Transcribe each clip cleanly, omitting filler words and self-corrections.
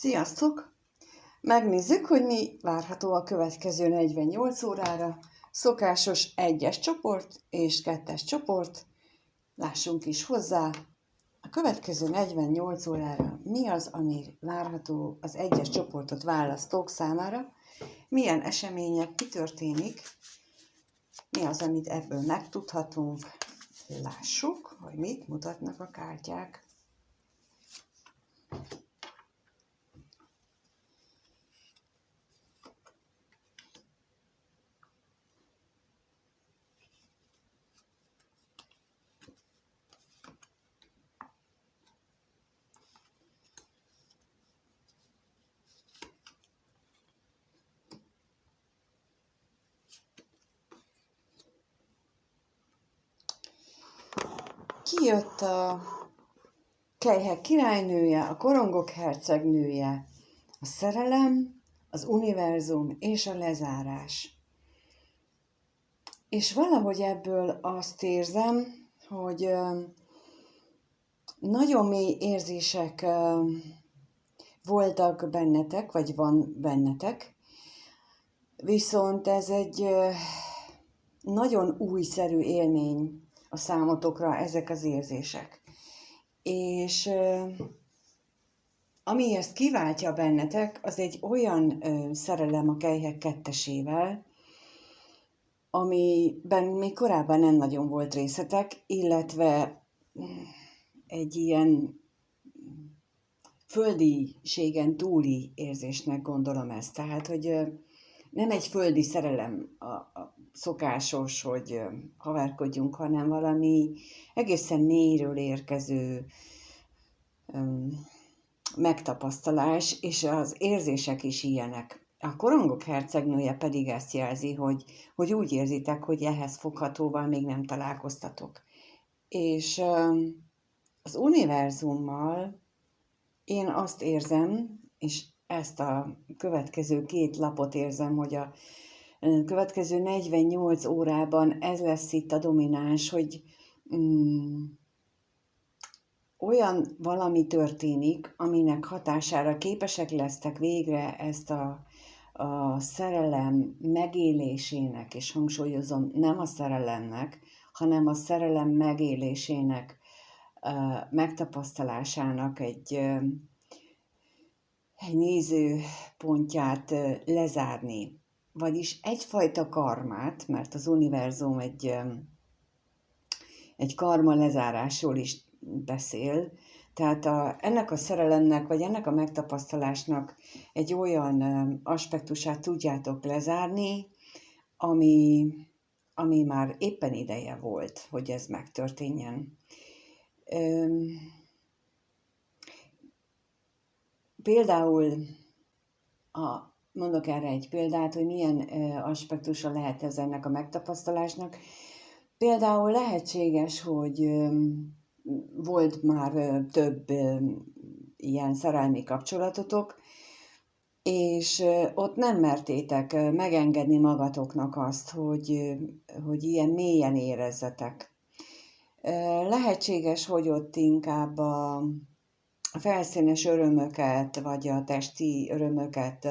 Sziasztok! Megnézzük, hogy mi várható a következő 48 órára. Szokásos 1-es csoport és 2-es csoport. Lássunk is hozzá. A következő 48 órára mi az, ami várható az 1-es csoportot választók számára? Milyen események, mi történik? Mi az, amit ebből megtudhatunk? Lássuk, hogy mit mutatnak a kártyák. Kijött a kelyhek királynője, a korongok hercegnője, a szerelem, az univerzum és a lezárás. És valahogy ebből azt érzem, hogy nagyon mély érzések voltak bennetek, vagy van bennetek, viszont ez egy nagyon újszerű élmény a számotokra, ezek az érzések. És ami ezt kiváltja bennetek, az egy olyan szerelem a kelyhek kettesével, amiben még korábban nem nagyon volt részletek, illetve egy ilyen földiségen túli érzésnek gondolom ezt. Tehát, hogy nem egy földi szerelem a szokásos, hogy haverkodjunk, hanem valami egészen mélyről érkező megtapasztalás, és az érzések is ilyenek. A korongok hercegnője pedig ezt jelzi, hogy úgy érzitek, hogy ehhez foghatóval még nem találkoztatok. És az univerzummal én azt érzem, és ezt a következő 2 lapot érzem, hogy a következő 48 órában ez lesz itt a domináns, hogy olyan valami történik, aminek hatására képesek lesztek végre ezt a szerelem megélésének, és hangsúlyozom, nem a szerelemnek, hanem a szerelem megélésének, megtapasztalásának egy nézőpontját lezárni. Vagyis egyfajta karmát, mert az univerzum egy karma lezárásról is beszél, tehát ennek a szerelemnek, vagy ennek a megtapasztalásnak egy olyan aspektusát tudjátok lezárni, ami már éppen ideje volt, hogy ez megtörténjen. Például, mondok erre egy példát, hogy milyen aspektusa lehet ez ennek a megtapasztalásnak. Például lehetséges, hogy volt már több ilyen szerelmi kapcsolatotok, és ott nem mertétek megengedni magatoknak azt, hogy ilyen mélyen érezzetek. Lehetséges, hogy ott inkább a felszínes örömöket, vagy a testi örömöket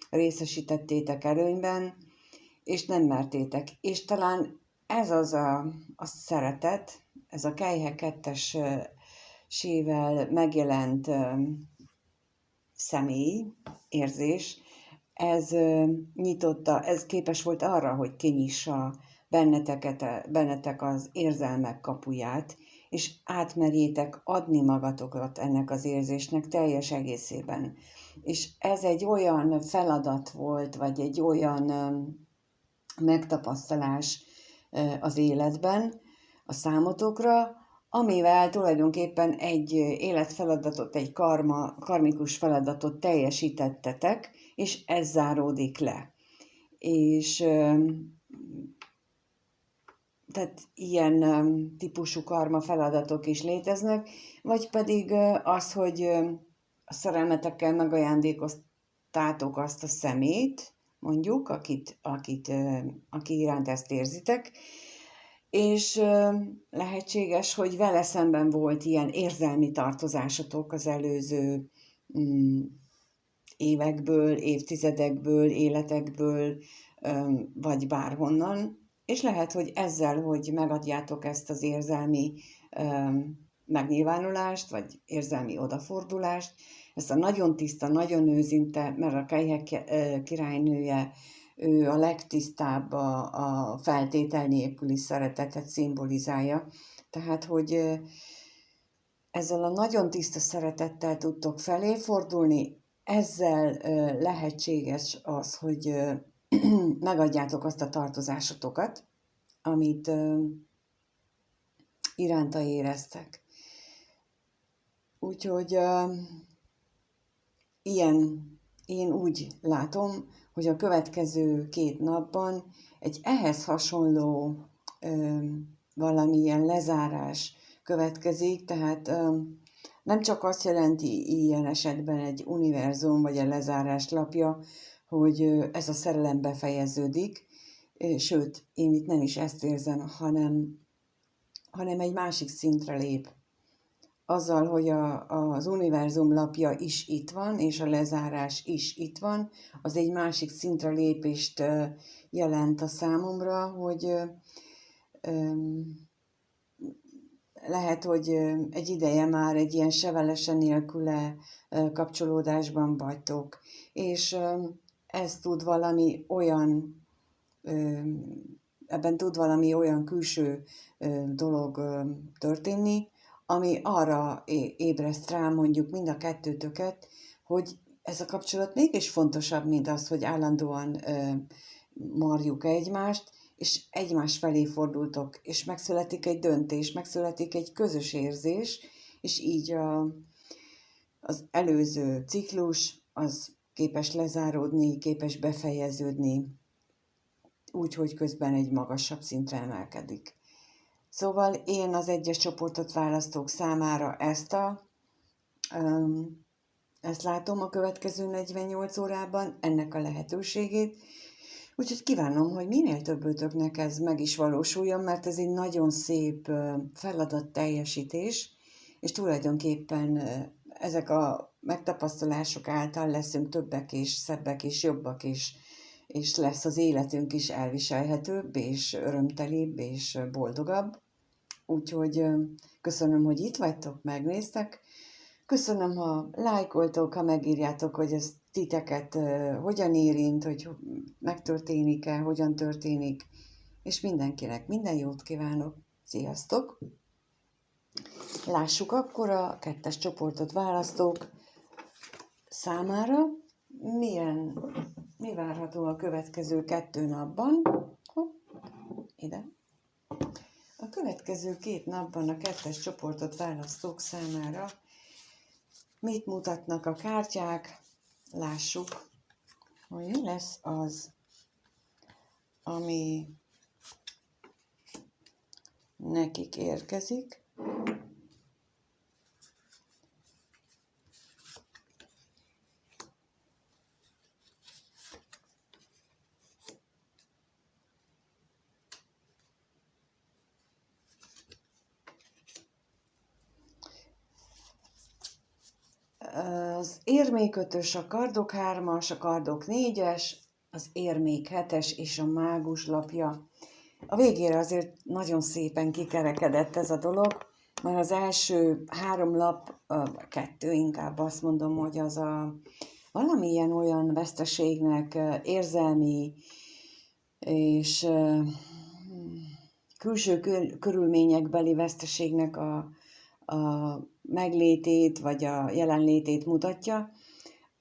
részesítettétek előnyben, és nem mertétek. És talán ez az a szeretet, ez a kelyhek kettesével megjelent személy, érzés, ez nyitotta, ez képes volt arra, hogy kinyissa bennetek az érzelmek kapuját, és átmerjétek adni magatokat ennek az érzésnek teljes egészében. És ez egy olyan feladat volt, vagy egy olyan megtapasztalás az életben, a számotokra, amivel tulajdonképpen egy életfeladatot, egy karmikus feladatot teljesítettetek, és ez záródik le. És tehát ilyen típusú karma feladatok is léteznek, vagy pedig az, hogy a szerelmetekkel megajándékoztátok azt a szemét, mondjuk, aki iránt ezt érzitek, és lehetséges, hogy vele szemben volt ilyen érzelmi tartozásotok az előző évekből, évtizedekből, életekből, vagy bárhonnan, és lehet, hogy ezzel, hogy megadjátok ezt az érzelmi megnyilvánulást, vagy érzelmi odafordulást, ezt a nagyon tiszta, nagyon őszinte, mert a Kejhek királynője, ő a legtisztább, a feltétel nélküli szeretetet szimbolizálja. Tehát, hogy ezzel a nagyon tiszta szeretettel tudtok felé fordulni, ezzel lehetséges az, hogy megadjátok azt a tartozásotokat, amit iránta éreztek. Úgyhogy én úgy látom, hogy a következő 2 napban egy ehhez hasonló valamilyen lezárás következik, tehát nem csak azt jelenti ilyen esetben egy univerzum vagy a lezárás lapja, hogy ez a szerelem befejeződik, sőt, én itt nem is ezt érzem, hanem egy másik szintre lép. Azzal, hogy az univerzum lapja is itt van, és a lezárás is itt van, az egy másik szintre lépést jelent a számomra, hogy lehet, hogy egy ideje már egy ilyen sevelese nélküle kapcsolódásban vagytok, és ez tud valami olyan, ebben tud valami olyan külső dolog történni, ami arra ébreszt rá mondjuk mind a kettőtöket, hogy ez a kapcsolat mégis fontosabb, mint az, hogy állandóan marjuk egymást, és egymás felé fordultok, és megszületik egy döntés, megszületik egy közös érzés, és így az előző ciklus az képes lezáródni, képes befejeződni, úgyhogy közben egy magasabb szintre emelkedik. Szóval én az egyes csoportot választók számára ezt látom a következő 48 órában, ennek a lehetőségét. Úgyhogy kívánom, hogy minél többötöknek ez meg is valósuljon, mert ez egy nagyon szép feladatteljesítés, és tulajdonképpen ezek a megtapasztalások által leszünk többek és szebbek és jobbak is, és lesz az életünk is elviselhetőbb, és örömtelibb, és boldogabb. Úgyhogy köszönöm, hogy itt vagytok, megnéztek. Köszönöm, ha lájkoltok, ha megírjátok, hogy ez titeket hogyan érint, hogy megtörténik-e, hogyan történik, és mindenkinek minden jót kívánok. Sziasztok! Lássuk akkor a 2. csoportot választók számára. Mi várható a következő 2 napban? Ide. A következő 2 napban a 2. csoportot választók számára mit mutatnak a kártyák? Lássuk, hogy mi lesz az, ami nekik érkezik. Az érmék 5-ös, a kardok 3-as, a kardok 4-es, az érmék 7-es és a mágus lapja. A végére azért nagyon szépen kikerekedett ez a dolog, mert az első 3 lap, 2 inkább azt mondom, hogy az valamilyen olyan veszteségnek, érzelmi és külső körülményekbeli veszteségnek a meglétét, vagy a jelenlétét mutatja,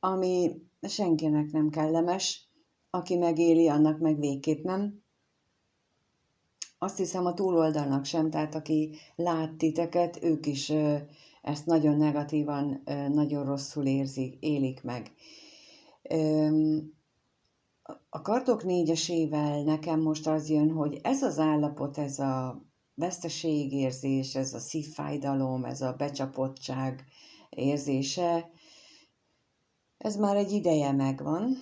ami senkinek nem kellemes, aki megéli, annak meg végképp nem. Azt hiszem a túloldalnak sem, tehát aki lát titeket, ők is ezt nagyon negatívan, nagyon rosszul élik meg. A kardok 4-esével nekem most az jön, hogy ez az állapot, ez a veszteségérzés, ez a szívfájdalom, ez a becsapottság érzése, ez már egy ideje megvan.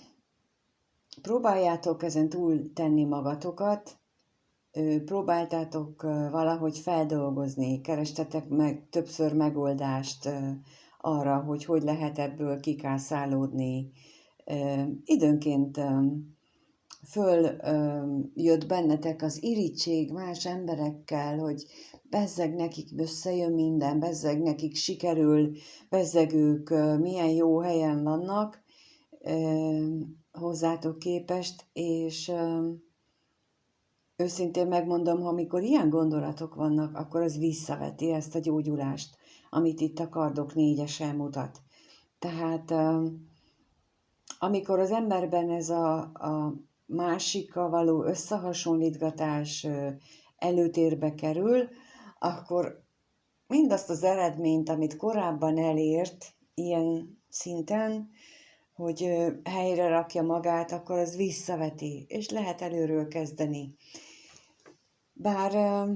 Próbáljátok ezen túl tenni magatokat, próbáltátok valahogy feldolgozni, kerestetek meg többször megoldást arra, hogy lehet ebből kikászálódni. Időnként jött bennetek az irigység más emberekkel, hogy bezzeg nekik összejön minden, bezzeg nekik sikerül, bezzeg ők milyen jó helyen vannak hozzátok képest, és őszintén megmondom, amikor ilyen gondolatok vannak, akkor az visszaveti ezt a gyógyulást, amit itt a kardok négyese mutat. Tehát amikor az emberben ez a másikkal való összehasonlítgatás előtérbe kerül, akkor mindazt az eredményt, amit korábban elért ilyen szinten, hogy helyre rakja magát, akkor az visszaveti, és lehet előről kezdeni. Bár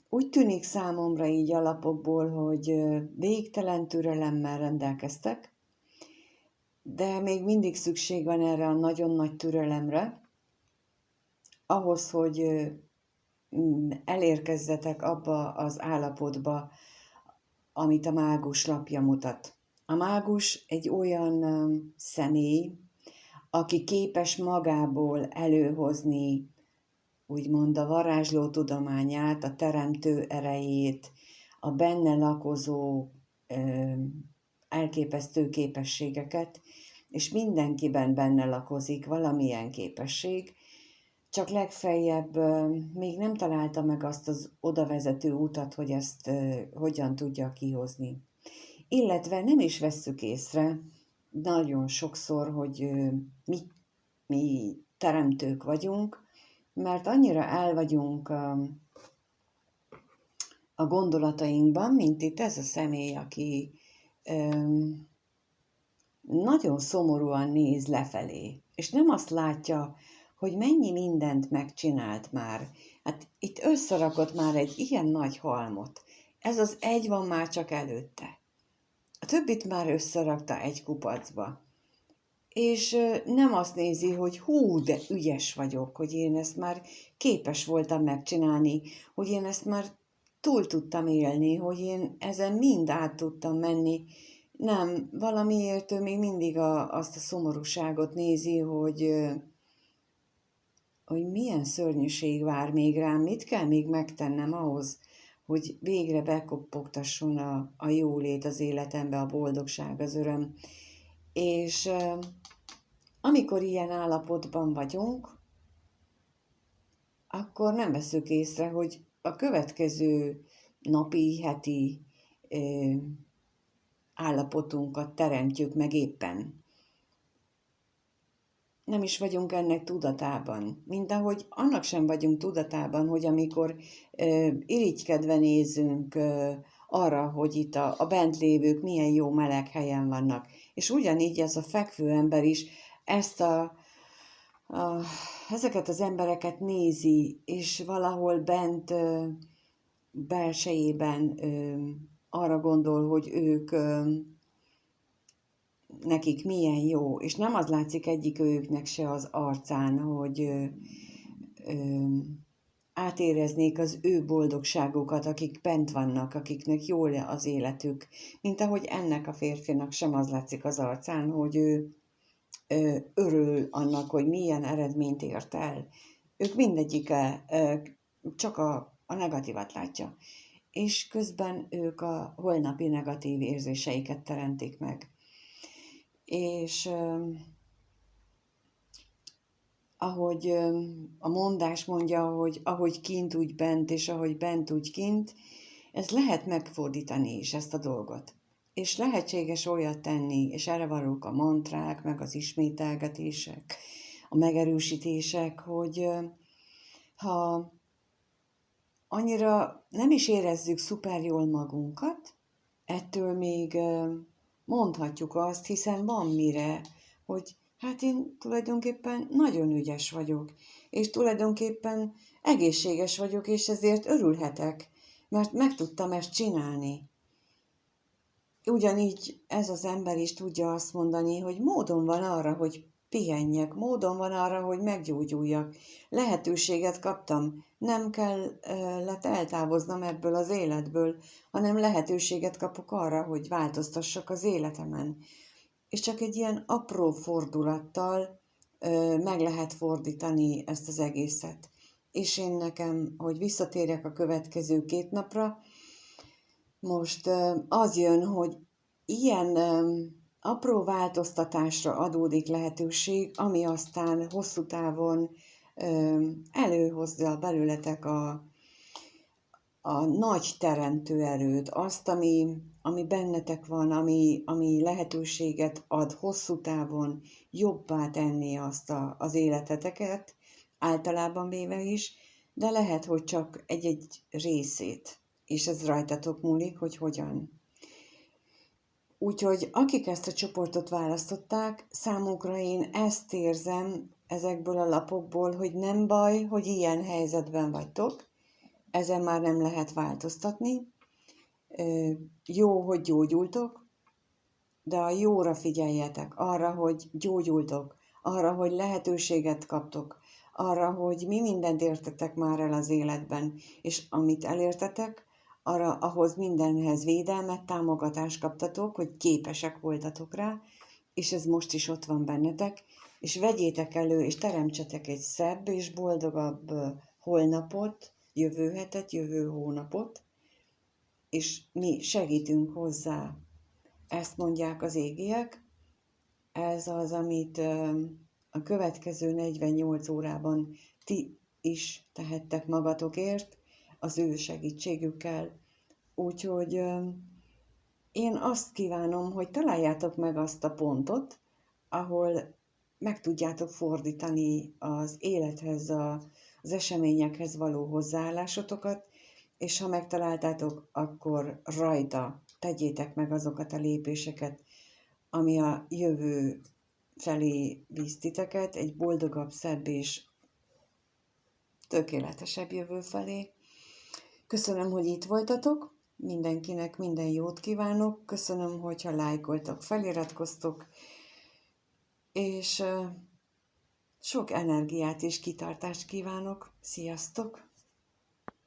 úgy tűnik számomra így alapokból, hogy végtelen türelemmel rendelkeztek, de még mindig szükség van erre a nagyon nagy türelemre, ahhoz, hogy elérkezzetek abba az állapotba, amit a mágus lapja mutat. A mágus egy olyan személy, aki képes magából előhozni, úgymond a varázsló tudományát, a teremtő erejét, a benne lakozó elképesztő képességeket, és mindenkiben benne lakozik valamilyen képesség, csak legfeljebb még nem találta meg azt az odavezető utat, hogy ezt hogyan tudja kihozni. Illetve nem is vesszük észre nagyon sokszor, hogy mi teremtők vagyunk, mert annyira el vagyunk a gondolatainkban, mint itt ez a személy, aki nagyon szomorúan néz lefelé, és nem azt látja, hogy mennyi mindent megcsinált már. Hát itt összerakott már egy ilyen nagy halmot. Ez az egy van már csak előtte. A többit már összerakta egy kupacba. És nem azt nézi, hogy hú, de ügyes vagyok, hogy én ezt már képes voltam megcsinálni, hogy én ezt már túl tudtam élni, hogy én ezen mind át tudtam menni. Nem, valamiért ő még mindig azt a szomorúságot nézi, hogy milyen szörnyűség vár még rám, mit kell még megtennem ahhoz, hogy végre bekopogtasson a jólét az életembe, a boldogság, az öröm. És amikor ilyen állapotban vagyunk, akkor nem veszük észre, hogy a következő napi, heti állapotunkat teremtjük meg éppen. Nem is vagyunk ennek tudatában. Mint ahogy annak sem vagyunk tudatában, hogy amikor irigykedve nézünk arra, hogy itt a bent lévők milyen jó meleg helyen vannak. És ugyanígy ez a fekvő ember is ezeket az embereket nézi, és valahol bent belsejében arra gondol, hogy ők nekik milyen jó, és nem az látszik egyik őknek se az arcán, hogy átéreznék az ő boldogságukat, akik bent vannak, akiknek jól az életük, mint ahogy ennek a férfinak sem az látszik az arcán, hogy ő örül annak, hogy milyen eredményt ért el. Ők mindegyike csak a negatívat látja, és közben ők a holnapi negatív érzéseiket teremtik meg. És ahogy a mondás mondja, hogy ahogy kint, úgy bent, és ahogy bent, úgy kint, ez lehet megfordítani is ezt a dolgot. És lehetséges olyat tenni, és erre valók a mantrák, meg az ismételgetések, a megerősítések, hogy ha annyira nem is érezzük szuper jól magunkat, ettől még mondhatjuk azt, hiszen van mire, hogy hát én tulajdonképpen nagyon ügyes vagyok, és tulajdonképpen egészséges vagyok, és ezért örülhetek, mert meg tudtam ezt csinálni. Ugyanígy ez az ember is tudja azt mondani, hogy módon van arra, hogy pihenjek, módon van arra, hogy meggyógyuljak. Lehetőséget kaptam, nem kellett eltávoznom ebből az életből, hanem lehetőséget kapok arra, hogy változtassak az életemen. És csak egy ilyen apró fordulattal meg lehet fordítani ezt az egészet. És én nekem, hogy visszatérjek a következő 2 napra, most az jön, hogy ilyen apró változtatásra adódik lehetőség, ami aztán hosszú távon előhozza belőletek a nagy teremtő erőt, azt, ami bennetek van, ami lehetőséget ad hosszú távon jobbá tenni azt az életeteket, általában véve is, de lehet, hogy csak egy-egy részét, és ez rajtatok múlik, hogy hogyan. Úgyhogy akik ezt a csoportot választották, számukra én ezt érzem ezekből a lapokból, hogy nem baj, hogy ilyen helyzetben vagytok, ezen már nem lehet változtatni. Jó, hogy gyógyultok, de a jóra figyeljetek, arra, hogy gyógyultok, arra, hogy lehetőséget kaptok, arra, hogy mi mindent értetek már el az életben, és amit elértetek, ahhoz mindenhez védelmet, támogatást kaptatok, hogy képesek voltatok rá, és ez most is ott van bennetek, és vegyétek elő, és teremtsetek egy szebb és boldogabb holnapot, jövő hetet, jövő hónapot, és mi segítünk hozzá. Ezt mondják az égiek, ez az, amit a következő 48 órában ti is tehettek magatokért, az ő segítségükkel. Úgyhogy én azt kívánom, hogy találjátok meg azt a pontot, ahol meg tudjátok fordítani az élethez, az eseményekhez való hozzáállásotokat, és ha megtaláltátok, akkor rajta tegyétek meg azokat a lépéseket, ami a jövő felé visz titeket, egy boldogabb, szebb és tökéletesebb jövő felé. Köszönöm, hogy itt voltatok, mindenkinek minden jót kívánok, köszönöm, hogyha lájkoltok, feliratkoztok, és sok energiát és kitartást kívánok. Sziasztok!